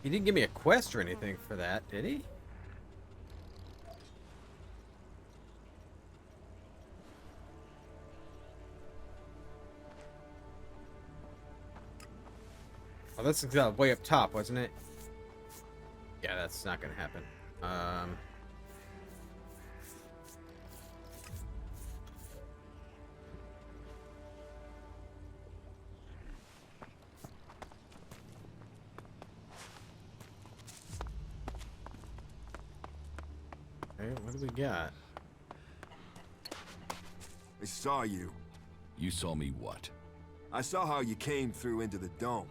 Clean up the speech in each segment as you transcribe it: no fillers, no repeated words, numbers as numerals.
He didn't give me a quest or anything for that, did he? Oh, that's way up top, wasn't it? Yeah, that's not gonna happen. Okay, what do we got? I saw you. You saw me what? I saw how you came through into the dome.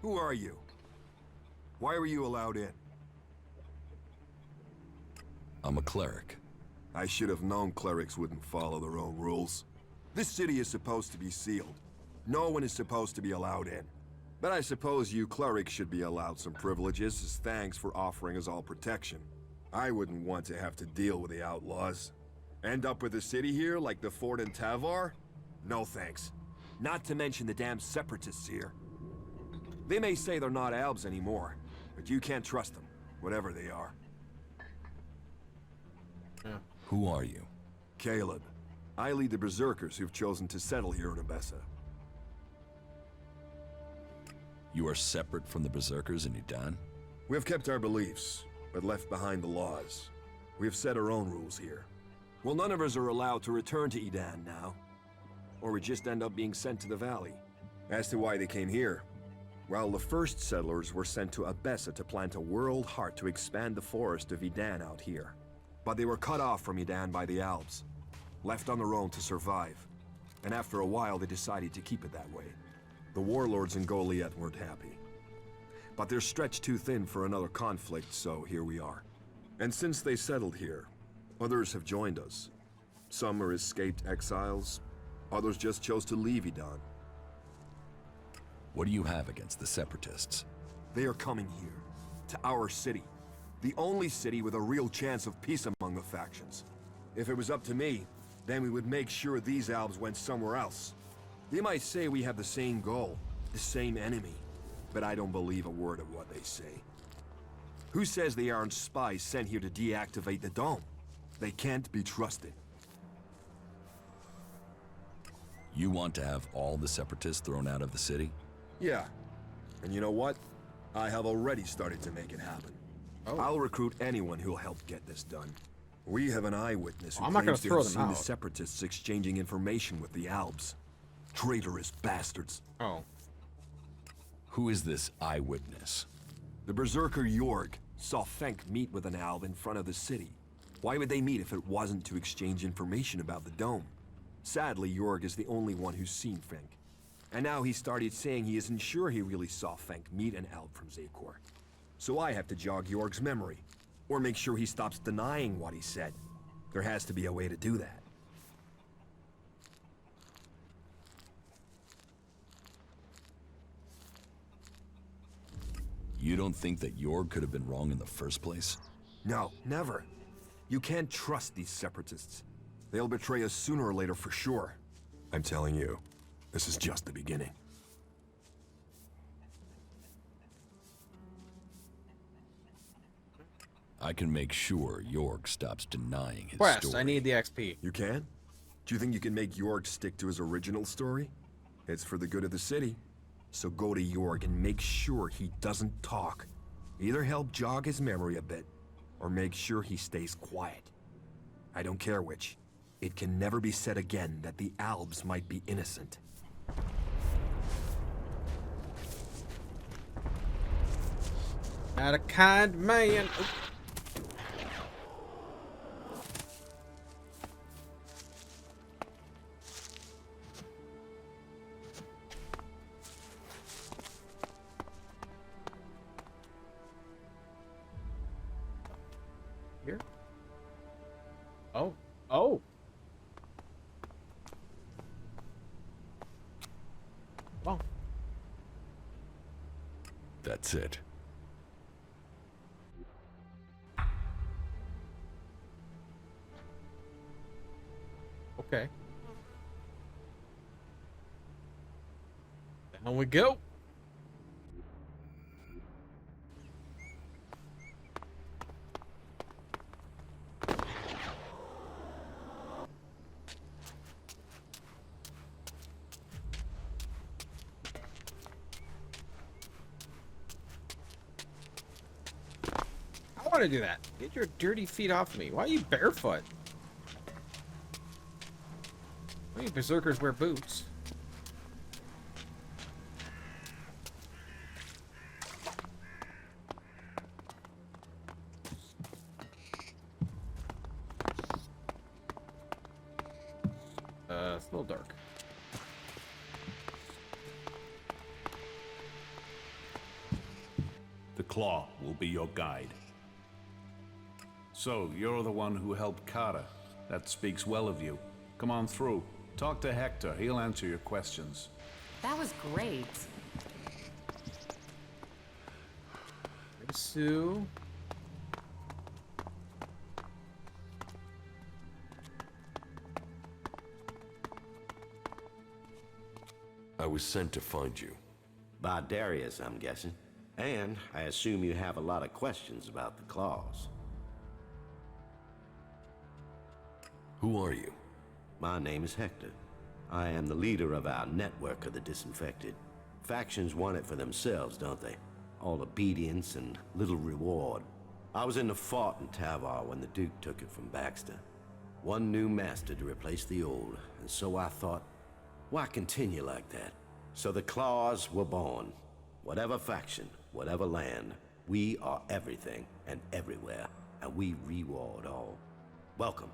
Who are you? Why were you allowed in? I'm a cleric. I should have known clerics wouldn't follow their own rules. This city is supposed to be sealed. No one is supposed to be allowed in. But I suppose you clerics should be allowed some privileges as thanks for offering us all protection. I wouldn't want to have to deal with the outlaws. End up with the city here like the fort in Tavar? No thanks. Not to mention the damn separatists here. They may say they're not Albs anymore, but you can't trust them, whatever they are. Yeah. Who are you? Caleb. I lead the Berserkers who've chosen to settle here in Abessa. You are separate from the Berserkers in Udan? We have kept our beliefs, but left behind the laws. We have set our own rules here. Well, none of us are allowed to return to Edan now. Or we just end up being sent to the valley. As to why they came here, well, the first settlers were sent to Abessa to plant a world heart to expand the forest of Edan out here. But they were cut off from Edan by the Alps, left on their own to survive. And after a while, they decided to keep it that way. The warlords in Goliath weren't happy. But they're stretched too thin for another conflict, so here we are. And since they settled here, others have joined us. Some are escaped exiles, others just chose to leave Edan. What do you have against the Separatists? They are coming here, to our city. The only city with a real chance of peace among the factions. If it was up to me, then we would make sure these Albs went somewhere else. They might say we have the same goal, the same enemy, but I don't believe a word of what they say. Who says they aren't spies sent here to deactivate the dome? They can't be trusted. You want to have all the Separatists thrown out of the city? Yeah. And you know what? I have already started to make it happen. Oh. I'll recruit anyone who'll help get this done. We have an eyewitness who I'm not gonna claims to throw have them seen the out. Separatists exchanging information with the Albs. Traitorous bastards. Oh. Who is this eyewitness? The Berserker Jorg saw Fenk meet with an Alb in front of the city. Why would they meet if it wasn't to exchange information about the dome? Sadly, Jorg is the only one who's seen Fenk. And now he started saying he isn't sure he really saw Fenk meet an Alb from Zakor. So I have to jog Jorg's memory, or make sure he stops denying what he said. There has to be a way to do that. You don't think that Jorg could have been wrong in the first place? No, never. You can't trust these separatists. They'll betray us sooner or later for sure. I'm telling you, this is just the beginning. I can make sure Jorg stops denying his Quest, story. I need the XP. You can? Do you think you can make Jorg stick to his original story? It's for the good of the city. So go to Jorg and make sure he doesn't talk. Either help jog his memory a bit, or make sure he stays quiet. I don't care which. It can never be said again that the Albs might be innocent. Not a kind man. Oop. Here? Oh. Oh. Oh. That's it. Okay. Down we go. want to do that. Get your dirty feet off me. Why are you barefoot? Why do you berserkers wear boots? It's a little dark. The Claw will be your guide. So, you're the one who helped Carter. That speaks well of you. Come on through. Talk to Hector. He'll answer your questions. That was great. Sue. I was sent to find you. By Darius, I'm guessing. And I assume you have a lot of questions about the claws. Who are you? My name is Hector. I am the leader of our network of the disinfected. Factions want it for themselves, don't they? All obedience and little reward. I was in the fort in Tavar when the Duke took it from Baxter. One new master to replace the old, and so I thought, why continue like that? So the Claws were born. Whatever faction, whatever land, we are everything and everywhere, and we reward all. Welcome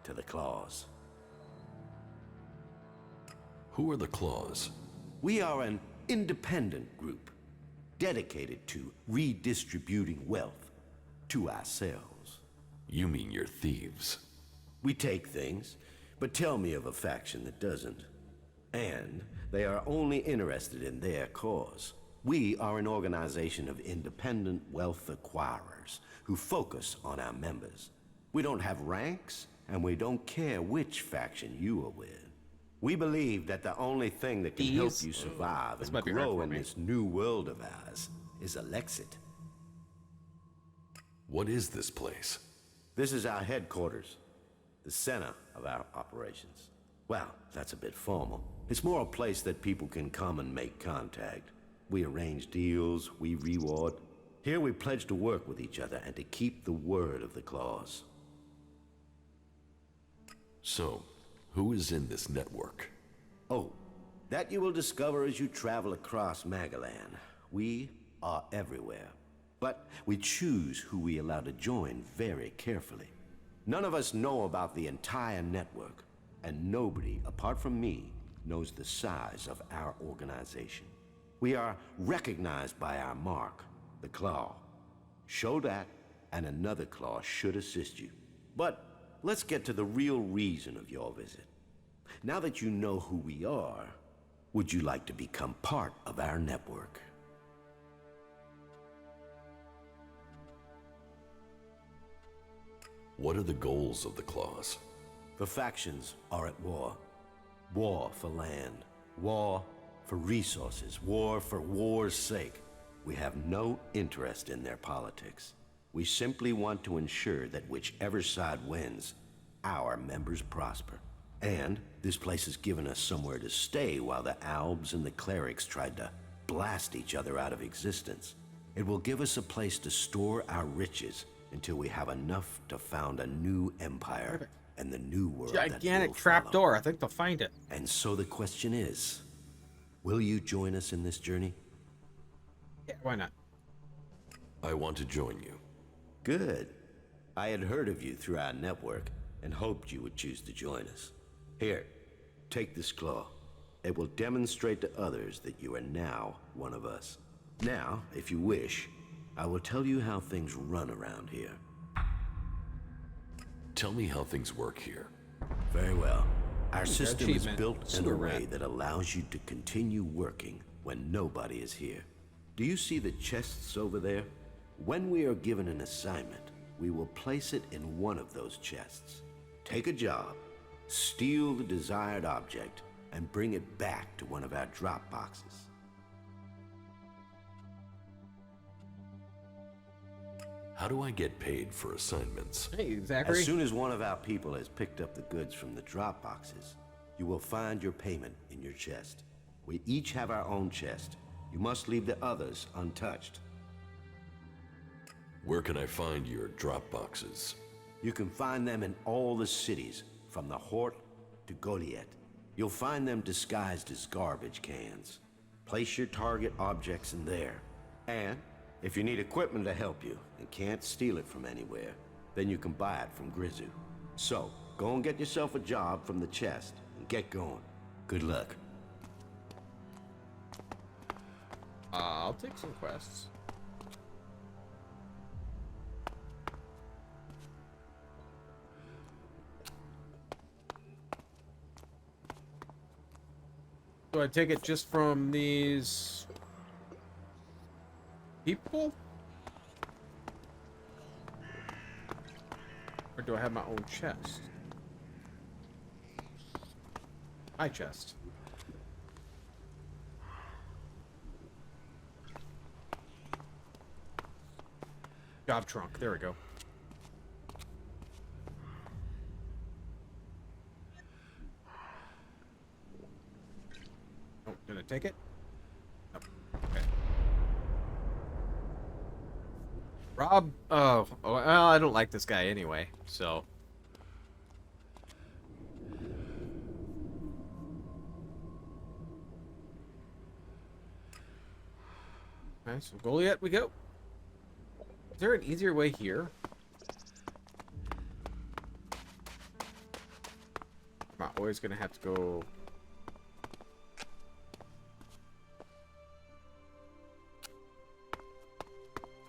to the Claws. Who are the Claws? We are an independent group, dedicated to redistributing wealth to ourselves. You mean you're thieves? We take things, but tell me of a faction that doesn't. And they are only interested in their cause. We are an organization of independent wealth acquirers who focus on our members. We don't have ranks, and we don't care which faction you are with. We believe that the only thing that can help you survive and grow in this new world of ours is Elexit. What is this place? This is our headquarters, the center of our operations. Well, that's a bit formal. It's more a place that people can come and make contact. We arrange deals, we reward. Here we pledge to work with each other and to keep the word of the Claws. So, who is in this network? Oh, that you will discover as you travel across Magalan. We are everywhere. But we choose who we allow to join very carefully. None of us know about the entire network, and nobody, apart from me, knows the size of our organization. We are recognized by our mark, the Claw. Show that, and another Claw should assist you. But let's get to the real reason of your visit. Now that you know who we are, would you like to become part of our network? What are the goals of the Claws? The factions are at war. War for land. War for resources. War for war's sake. We have no interest in their politics. We simply want to ensure that whichever side wins, our members prosper. And this place has given us somewhere to stay while the Albs and the clerics tried to blast each other out of existence. It will give us a place to store our riches until we have enough to found a new empire and the new world. Gigantic trapdoor. I think they'll find it. And so the question is, will you join us in this journey? Yeah, why not? I want to join you. Good. I had heard of you through our network and hoped you would choose to join us. Here, take this claw. It will demonstrate to others that you are now one of us. Now, if you wish, I will tell you how things run around here. Tell me how things work here. Very well. Our system is achievement. built in a Sewer way rat. that allows you to continue working when nobody is here. Do you see the chests over there? When we are given an assignment, we will place it in one of those chests. Take a job, steal the desired object, and bring it back to one of our drop boxes. How do I get paid for assignments? Hey, Zachary. As soon as one of our people has picked up the goods from the drop boxes, you will find your payment in your chest. We each have our own chest. You must leave the others untouched. Where can I find your drop boxes? You can find them in all the cities, from the Hort to Goliath. You'll find them disguised as garbage cans. Place your target objects in there. And if you need equipment to help you and can't steal it from anywhere, then you can buy it from Grizu. So, go and get yourself a job from the chest and get going. Good luck. I'll take some quests. So I take it just from these people? Or do I have my own chest? My chest. Job trunk. There we go. Oh, did I take it? Oh, okay. Rob. Oh, well, I don't like this guy anyway, so. Okay, so Goliath we go. Is there an easier way here? I'm not always gonna have to go.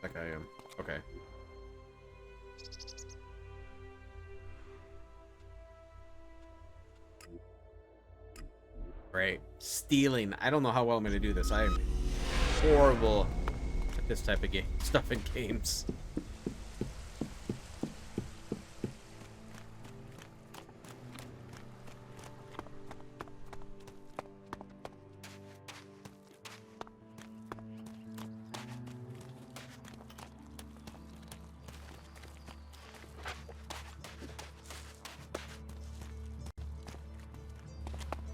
Like I am. Okay. Great. Stealing. I don't know how well I'm gonna do this. I am horrible at this type of game stuff in games.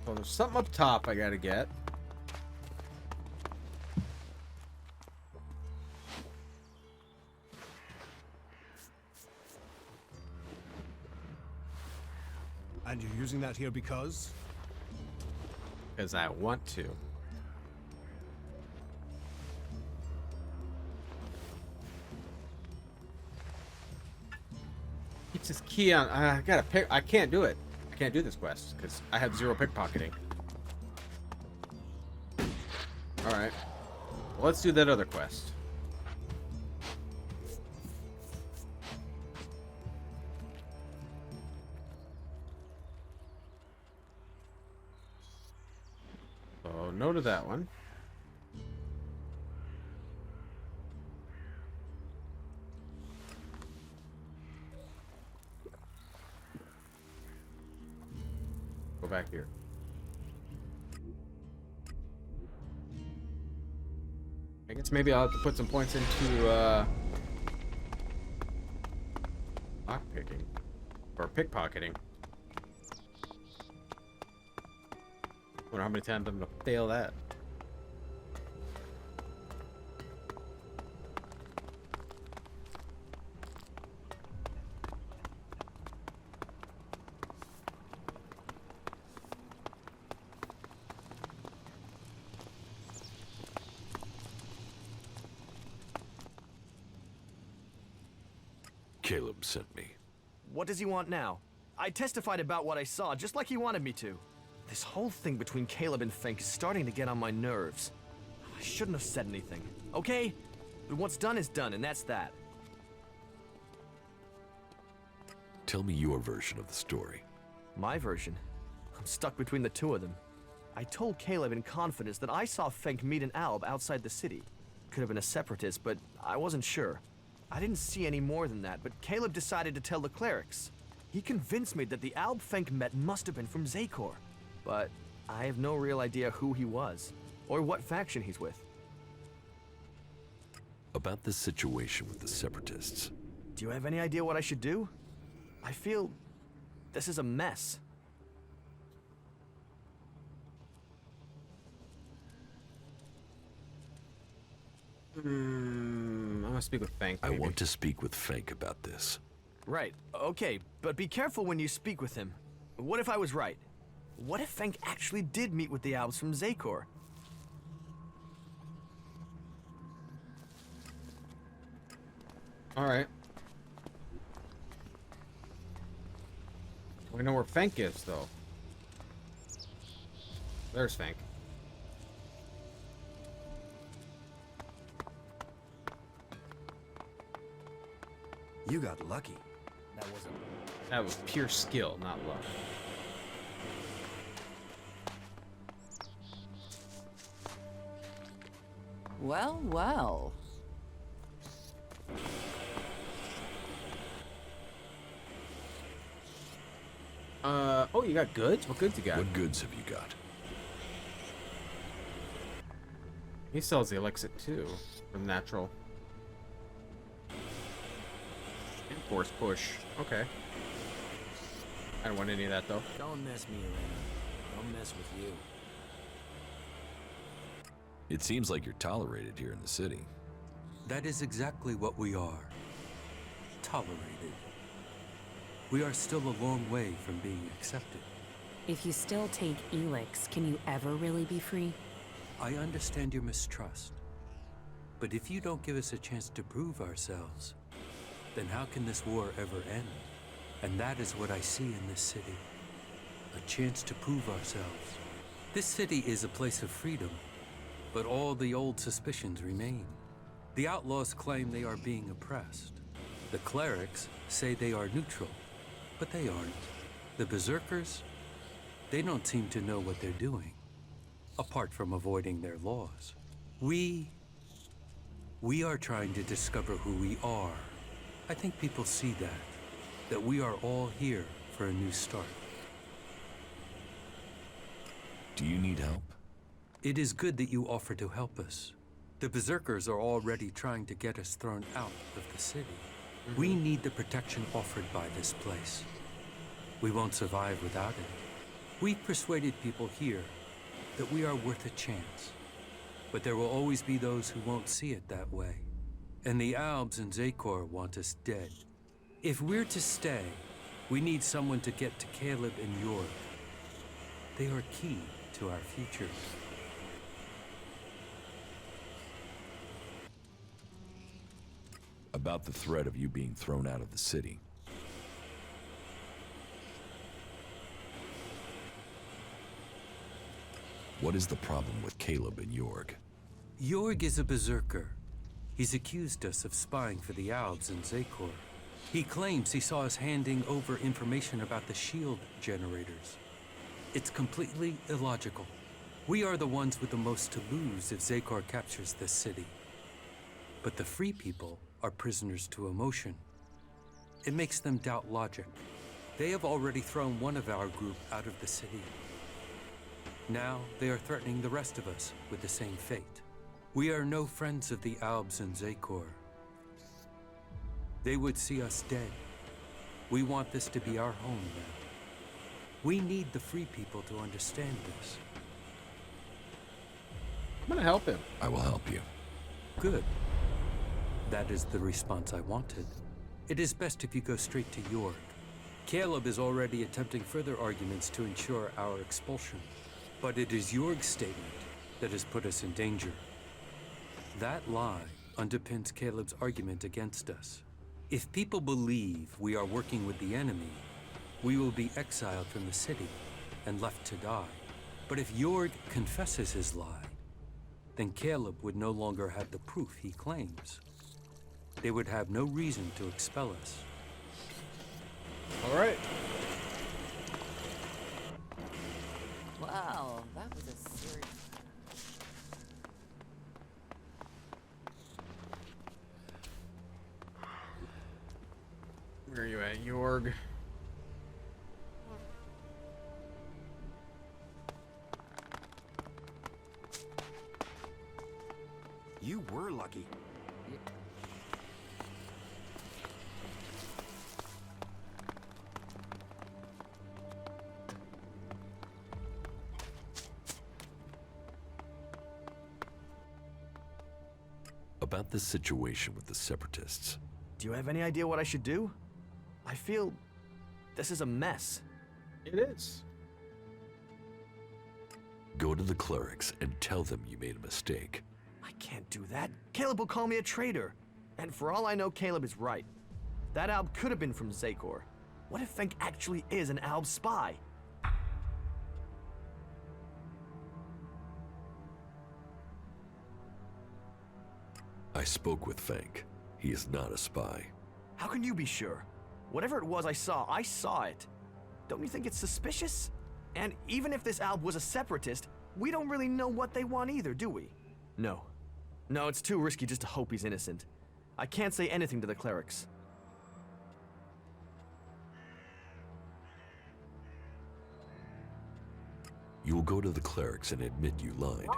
So there's something up top I gotta get. And you're using that here because? Because I want to. Keeps his key on. I gotta pick. I can't do it. I can't do this quest because I have 0 pickpocketing. Alright. Well, let's do that other quest. So, no to that one. Go back here. I guess maybe I'll have to put some points into lockpicking or pickpocketing. Wonder how many times I'm gonna fail that. Caleb sent me. What does he want now? I testified about what I saw, just like he wanted me to. This whole thing between Caleb and Fink is starting to get on my nerves. I shouldn't have said anything, okay? But what's done is done, and that's that. Tell me your version of the story. My version? I'm stuck between the two of them. I told Caleb in confidence that I saw Fink meet an Alb outside the city. Could have been a separatist, but I wasn't sure. I didn't see any more than that, but Caleb decided to tell the clerics. He convinced me that the Alb Fink met must have been from Zakor. But I have no real idea who he was, or what faction he's with. About the situation with the separatists. Do you have any idea what I should do? I feel this is a mess. I'm gonna speak with Fank. I maybe. want to speak with Fank about this. Right, okay, but be careful when you speak with him. What if I was right? What if Fenk actually did meet with the Albs from Zakor? All right. We know where Fank is, though. There's Fank. You got lucky. That was pure skill, not luck. Well, well. Oh, you got goods? What goods you got? What goods have you got? He sells the Elex too, from natural. And force push. Okay. I don't want any of that though. Don't mess me around. I'll mess with you. It seems like you're tolerated here in the city. That is exactly what we are. Tolerated. We are still a long way from being accepted. If you still take Elex, can you ever really be free? I understand your mistrust. But if you don't give us a chance to prove ourselves, then how can this war ever end? And that is what I see in this city. A chance to prove ourselves. This city is a place of freedom, but all the old suspicions remain. The outlaws claim they are being oppressed. The clerics say they are neutral, but they aren't. The berserkers, they don't seem to know what they're doing, apart from avoiding their laws. We are trying to discover who we are. I think people see that we are all here for a new start. Do you need help? It is good that you offer to help us. The berserkers are already trying to get us thrown out of the city. We need the protection offered by this place. We won't survive without it. We've persuaded people here that we are worth a chance. But there will always be those who won't see it that way. And the Albs and Zakor want us dead. If we're to stay, we need someone to get to Caleb and York. They are key to our future. About the threat of you being thrown out of the city. What is the problem with Caleb and Jorg? Jorg is a berserker. He's accused us of spying for the Albs and Zakor. He claims he saw us handing over information about the shield generators. It's completely illogical. We are the ones with the most to lose if Zakor captures this city. But the free people are prisoners to emotion. It makes them doubt logic. They have already thrown one of our group out of the city. Now they are threatening the rest of us with the same fate. We are no friends of the Albs and Zakor. They would see us dead. We want this to be our home now. We need the free people to understand this. I'm gonna help him. I will help you. Good. That is the response I wanted. It is best if you go straight to York. Caleb is already attempting further arguments to ensure our expulsion. But it is Jorg's statement that has put us in danger. That lie underpins Caleb's argument against us. If people believe we are working with the enemy, we will be exiled from the city and left to die. But if Jorg confesses his lie, then Caleb would no longer have the proof he claims. They would have no reason to expel us. All right. Wow, that was a serious... Where are you at, Jorg? You were lucky. About this situation with the Separatists. Do you have any idea what I should do? I feel this is a mess. It is. Go to the clerics and tell them you made a mistake. I can't do that. Caleb will call me a traitor. And for all I know, Caleb is right. That Alb could have been from Zakor. What if Fenk actually is an Alb spy? I spoke with Fank. He is not a spy. How can you be sure? Whatever it was I saw it. Don't you think it's suspicious? And even if this Alb was a separatist, we don't really know what they want either, do we? No. No, it's too risky just to hope he's innocent. I can't say anything to the clerics. You will go to the clerics and admit you lied.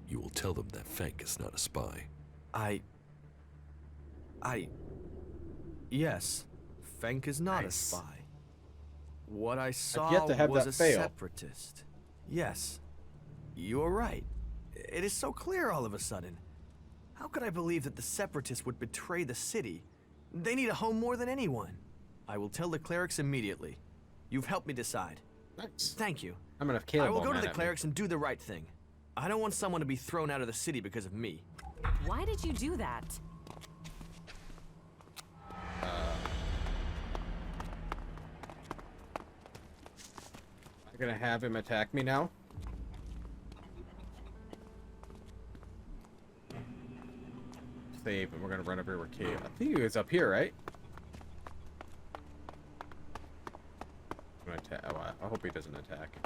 You will tell them that Fank is not a spy. Yes, Fenk is not a spy. What I saw yet to have was that a fail. separatist. Yes, you're right. It is so clear all of a sudden. How could I believe that the separatists would betray the city? They need a home more than anyone. I will tell the clerics immediately. You've helped me decide. Nice. Thank you. I'm gonna have Caleb I will all go to mad the at me. clerics and do the right thing. I don't want someone to be thrown out of the city because of me. Why did you do that? I'm gonna have him attack me now. Save, and we're gonna run over here with Caleb. I think he was up here, right? I'm gonna attack. Oh, I hope he doesn't attack.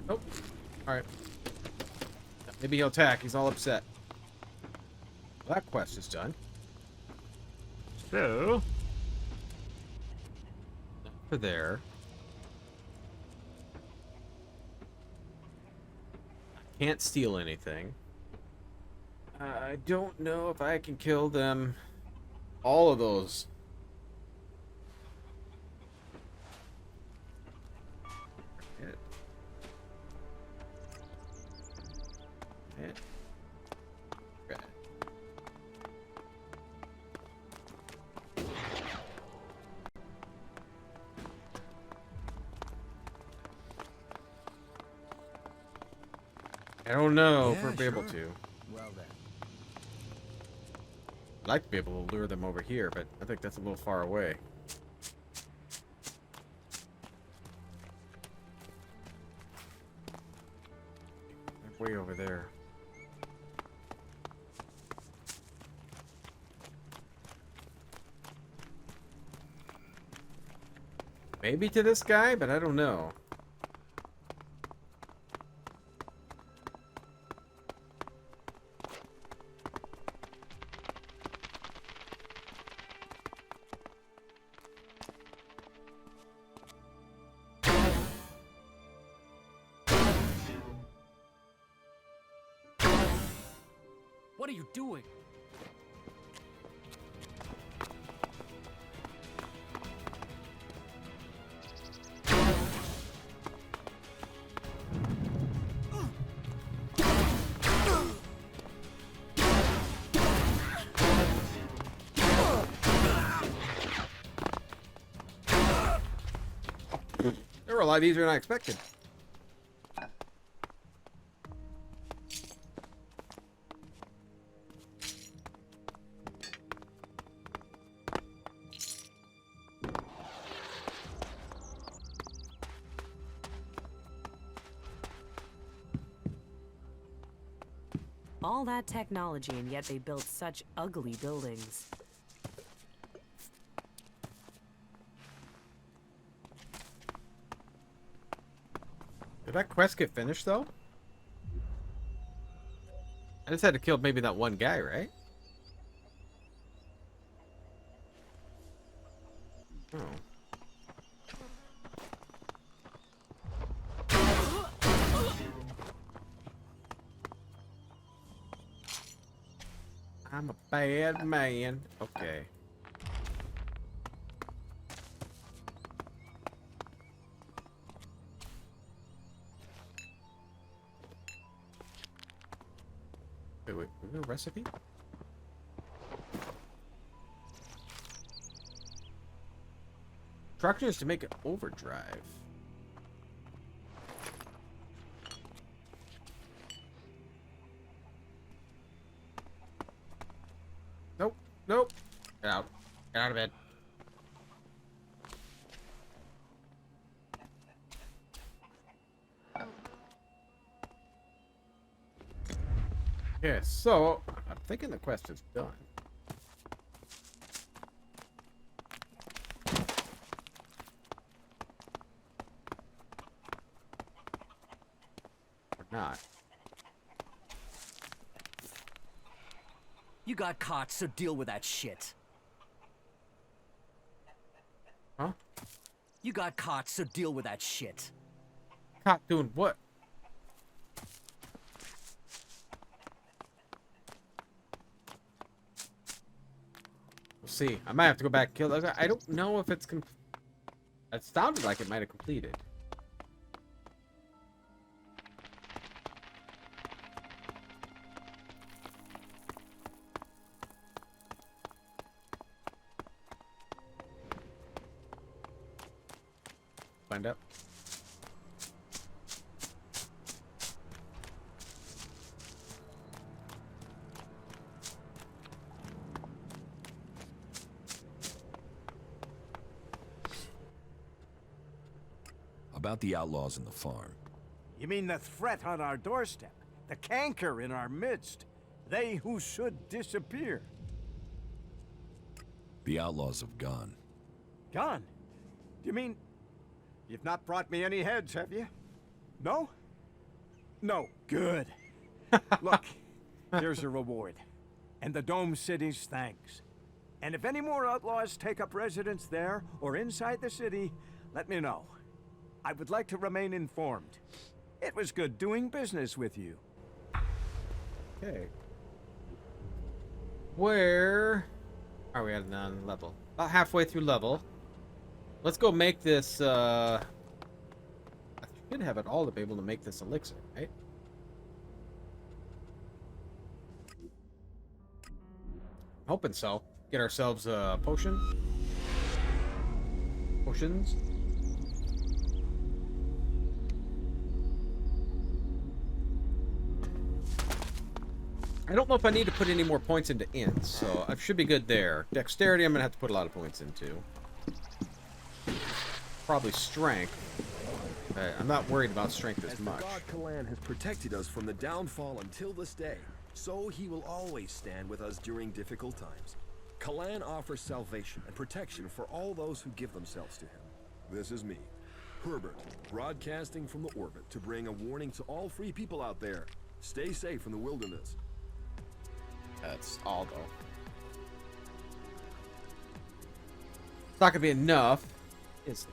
Oh, all right. Maybe he'll attack. He's all upset. Well, that quest is done. So, for there. I can't steal anything. I don't know if I can kill them. All of those. Hit. Hit. Red. I don't know if Yeah, we'll be able sure. to. Well then. I'd like to be able to lure them over here, but I think that's a little far away. They're way over there. Maybe to this guy, but I don't know. What are you doing? They were a lot easier than I expected. All that technology, and yet they built such ugly buildings. Did that quest get finished, though? I just had to kill maybe that one guy, right? Oh. I'm a bad man. Okay. Wait, a recipe? Instructions to make an overdrive. Nope. Nope. Get out. Get out of bed. Yeah, so I'm thinking the quest is done. Or not. You got caught, so deal with that shit. Huh? You got caught, so deal with that shit. Caught doing what? We'll see. I might have to go back and kill those. I don't know if it's it sounded like it might have completed. Find out. About the outlaws in the farm. You mean the threat on our doorstep? The canker in our midst? They who should disappear? The outlaws have gone. Gone? Do you mean... You've not brought me any heads, have you? No? No. Good. Look, here's a reward. And the Dome City's thanks. And if any more outlaws take up residence there or inside the city, let me know. I would like to remain informed. It was good doing business with you. Okay. Where are we at on level? About halfway through level. Let's go make this, I should have it all to be able to make this elixir, right? Hoping so. Get ourselves a potion. Potions. I don't know if I need to put any more points into int, so I should be good there. Dexterity, I'm going to have to put a lot of points into. Probably strength. I'm not worried about strength as much. The god Kalan has protected us from the downfall until this day, so he will always stand with us during difficult times. Kalan offers salvation and protection for all those who give themselves to him. This is me, Herbert, broadcasting from the orbit to bring a warning to all free people out there. Stay safe in the wilderness. That's all, though. It's not gonna be enough, is it?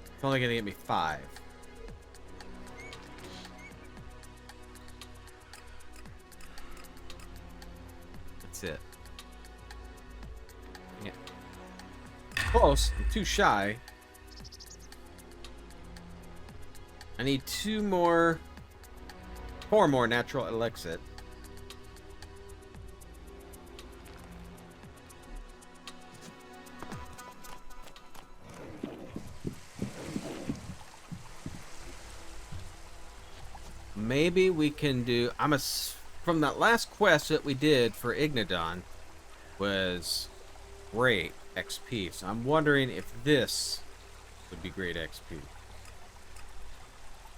It's only gonna get me 5. That's it. Yeah. Close. I'm too shy. I need 4 more natural elixir. Maybe we can do... from that last quest that we did for Ignadon was great XP. So I'm wondering if this would be great XP.